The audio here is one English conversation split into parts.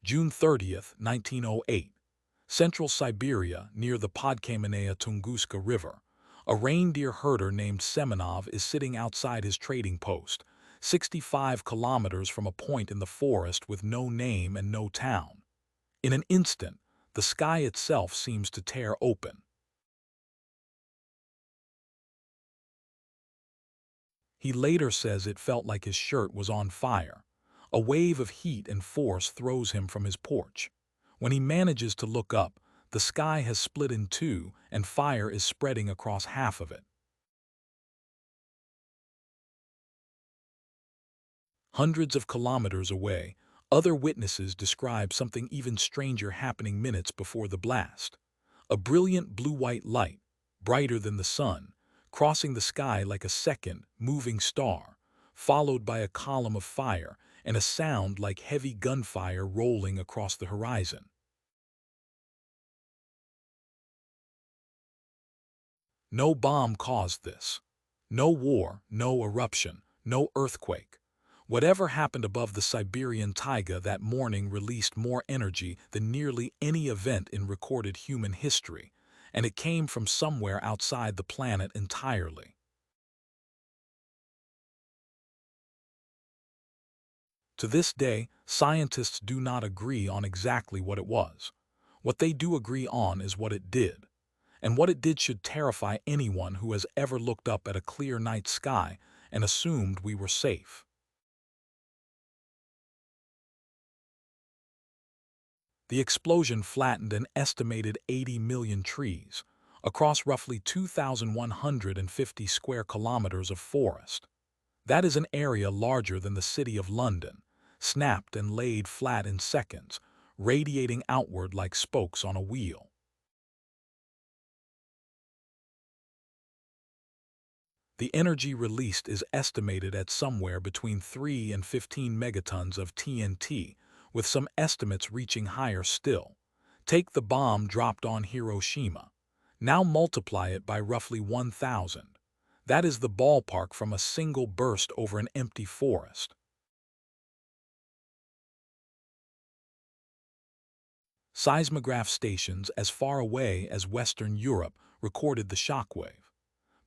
June 30th, 1908. Central Siberia, near the Podkamenaya Tunguska River. A reindeer herder named Semenov is sitting outside his trading post, 65 kilometers from a point in the forest with no name and no town. In an instant, the sky itself seems to tear open. He later says it felt like his shirt was on fire. A wave of heat and force throws him from his porch. When he manages to look up, the sky has split in two and fire is spreading across half of it. Hundreds of kilometers away, other witnesses describe something even stranger happening minutes before the blast. A brilliant blue-white light, brighter than the sun, crossing the sky like a second, moving star, followed by a column of fire and a sound like heavy gunfire rolling across the horizon. No bomb caused this. No war, no eruption, no earthquake. Whatever happened above the Siberian taiga that morning released more energy than nearly any event in recorded human history, and it came from somewhere outside the planet entirely. To this day, scientists do not agree on exactly what it was. What they do agree on is what it did. And what it did should terrify anyone who has ever looked up at a clear night sky and assumed we were safe. The explosion flattened an estimated 80 million trees across roughly 2,150 square kilometers of forest. That is an area larger than the city of London, snapped and laid flat in seconds, radiating outward like spokes on a wheel. The energy released is estimated at somewhere between 3 and 15 megatons of TNT, with some estimates reaching higher still. Take the bomb dropped on Hiroshima. Now multiply it by roughly 1,000. That is the ballpark from a single burst over an empty forest. Seismograph stations as far away as Western Europe recorded the shockwave.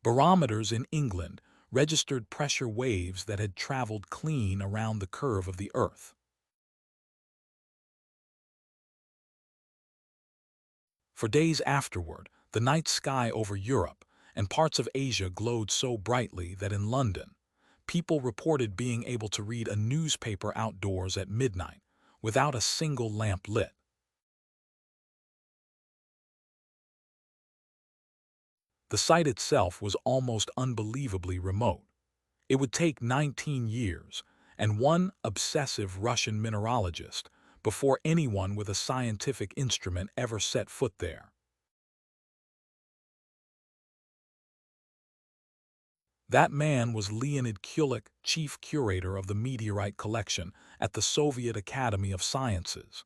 Barometers in England registered pressure waves that had traveled clean around the curve of the Earth. For days afterward, the night sky over Europe and parts of Asia glowed so brightly that in London, people reported being able to read a newspaper outdoors at midnight without a single lamp lit. The site itself was almost unbelievably remote. It would take 19 years and one obsessive Russian mineralogist before anyone with a scientific instrument ever set foot there. That man was Leonid Kulik, chief curator of the meteorite collection at the Soviet Academy of Sciences.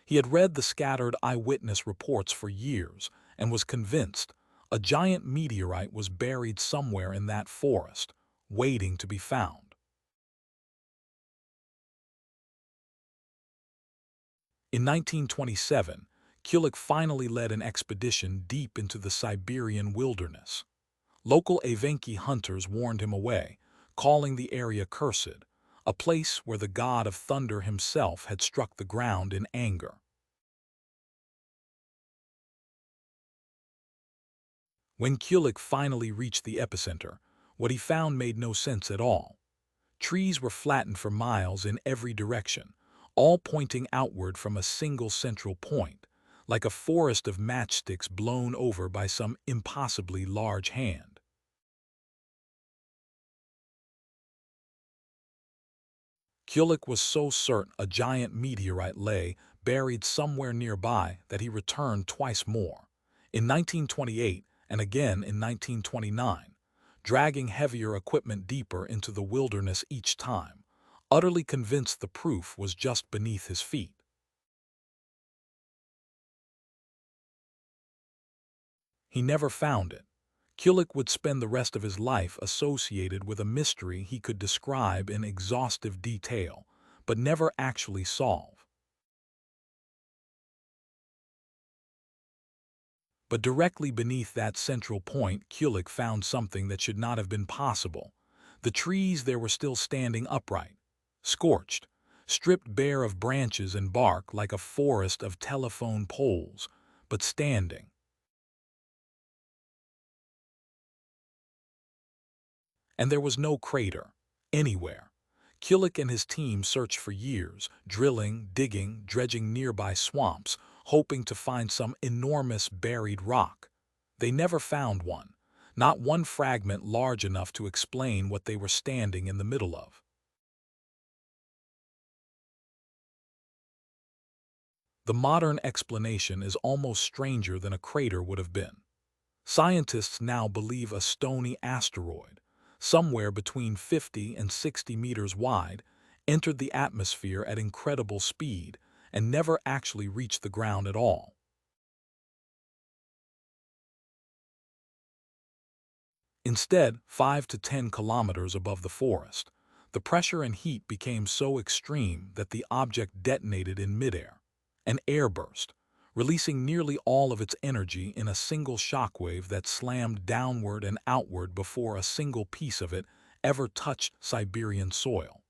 He had read the scattered eyewitness reports for years and was convinced a giant meteorite was buried somewhere in that forest, waiting to be found. In 1927, Kulik finally led an expedition deep into the Siberian wilderness. Local Evenki hunters warned him away, calling the area cursed, a place where the god of thunder himself had struck the ground in anger. When Kulik finally reached the epicenter, what he found made no sense at all. Trees were flattened for miles in every direction, all pointing outward from a single central point, like a forest of matchsticks blown over by some impossibly large hand. Kulik was so certain a giant meteorite lay buried somewhere nearby that he returned twice more, in 1928 and again in 1929, dragging heavier equipment deeper into the wilderness each time, utterly convinced the proof was just beneath his feet. He never found it. Kulik would spend the rest of his life associated with a mystery he could describe in exhaustive detail, but never actually solve. But directly beneath that central point, Kulik found something that should not have been possible. The trees there were still standing upright, scorched, stripped bare of branches and bark like a forest of telephone poles, but standing. And there was no crater, anywhere. Kulik and his team searched for years, drilling, digging, dredging nearby swamps, hoping to find some enormous buried rock. They never found one, not one fragment large enough to explain what they were standing in the middle of. The modern explanation is almost stranger than a crater would have been. Scientists now believe a stony asteroid, somewhere between 50 and 60 meters wide, entered the atmosphere at incredible speed and never actually reached the ground at all. Instead, 5 to 10 kilometers above the forest, the pressure and heat became so extreme that the object detonated in midair, an airburst, releasing nearly all of its energy in a single shockwave that slammed downward and outward before a single piece of it ever touched Siberian soil.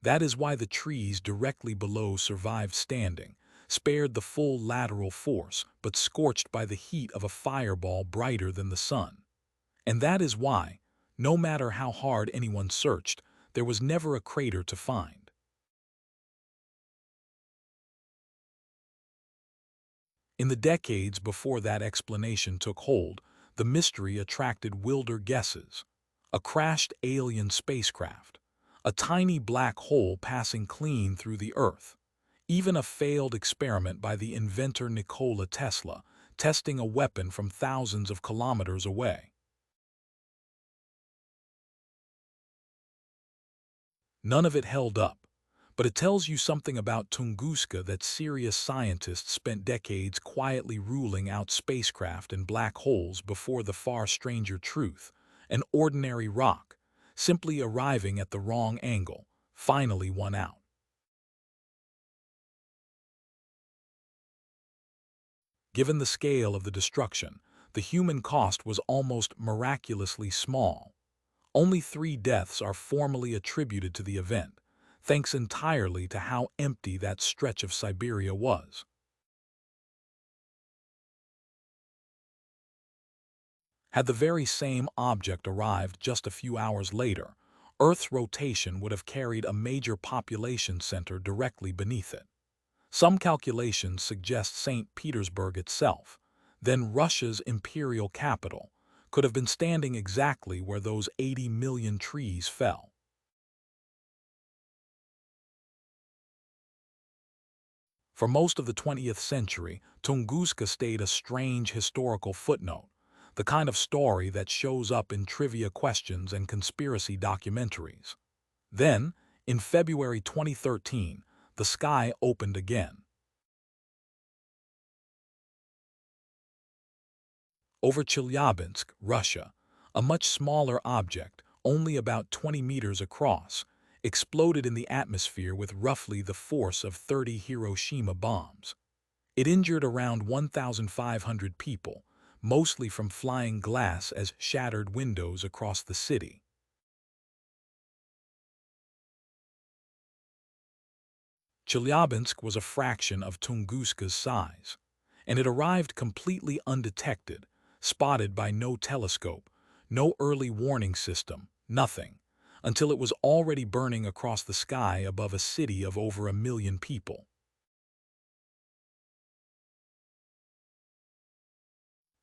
That is why the trees directly below survived standing, spared the full lateral force, but scorched by the heat of a fireball brighter than the sun. And that is why, no matter how hard anyone searched, there was never a crater to find. In the decades before that explanation took hold, the mystery attracted wilder guesses. A crashed alien spacecraft, a tiny black hole passing clean through the Earth, even a failed experiment by the inventor Nikola Tesla, testing a weapon from thousands of kilometers away. None of it held up, but it tells you something about Tunguska that serious scientists spent decades quietly ruling out spacecraft and black holes before the far stranger truth, an ordinary rock, simply arriving at the wrong angle, finally won out. Given the scale of the destruction, the human cost was almost miraculously small. Only 3 deaths are formally attributed to the event, thanks entirely to how empty that stretch of Siberia was. Had the very same object arrived just a few hours later, Earth's rotation would have carried a major population center directly beneath it. Some calculations suggest St. Petersburg itself, then Russia's imperial capital, could have been standing exactly where those 80 million trees fell. For most of the 20th century, Tunguska stayed a strange historical footnote, the kind of story that shows up in trivia questions and conspiracy documentaries. Then, in February 2013, the sky opened again. Over Chelyabinsk, Russia, a much smaller object, only about 20 meters across, exploded in the atmosphere with roughly the force of 30 Hiroshima bombs. It injured around 1,500 people, mostly from flying glass as shattered windows across the city. Chelyabinsk was a fraction of Tunguska's size, and it arrived completely undetected, spotted by no telescope, no early warning system, nothing, until it was already burning across the sky above a city of over 1 million people.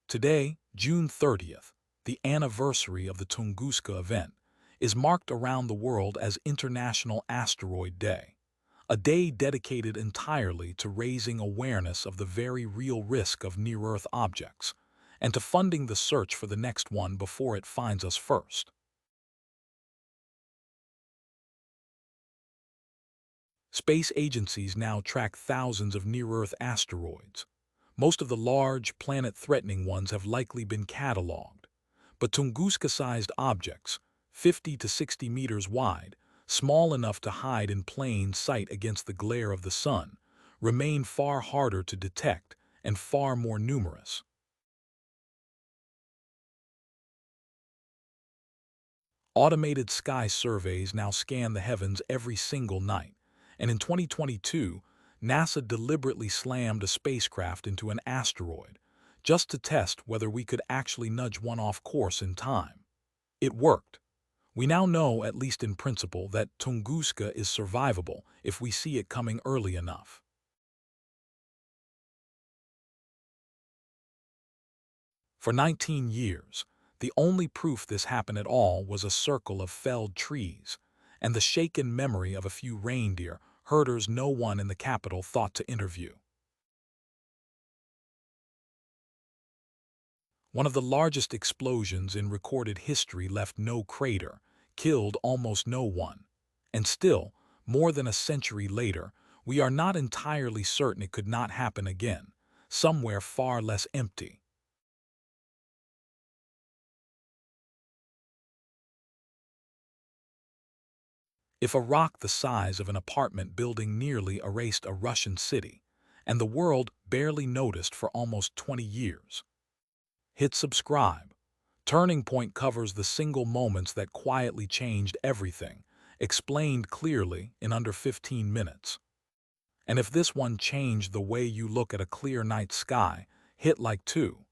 Today, June 30th, the anniversary of the Tunguska Event, is marked around the world as International Asteroid Day, a day dedicated entirely to raising awareness of the very real risk of near-Earth objects, and to funding the search for the next one before it finds us first. Space agencies now track thousands of near-Earth asteroids. Most of the large, planet-threatening ones have likely been catalogued, but Tunguska-sized objects, 50 to 60 meters wide, small enough to hide in plain sight against the glare of the sun, remain far harder to detect and far more numerous. Automated sky surveys now scan the heavens every single night, and in 2022, NASA deliberately slammed a spacecraft into an asteroid just to test whether we could actually nudge one off course in time. It worked. We now know, at least in principle, that Tunguska is survivable if we see it coming early enough. For 19 years, the only proof this happened at all was a circle of felled trees and the shaken memory of a few reindeer herders no one in the capital thought to interview. One of the largest explosions in recorded history left no crater, killed almost no one. And still, more than a century later, we are not entirely certain it could not happen again, somewhere far less empty. If a rock the size of an apartment building nearly erased a Russian city, and the world barely noticed for almost 20 years. Hit subscribe. Turning Point covers the single moments that quietly changed everything, explained clearly in under 15 minutes. And if this one changed the way you look at a clear night sky, hit like too.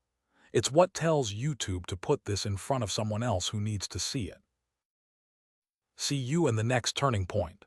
It's what tells YouTube to put this in front of someone else who needs to see it. See you in the next Turning Point.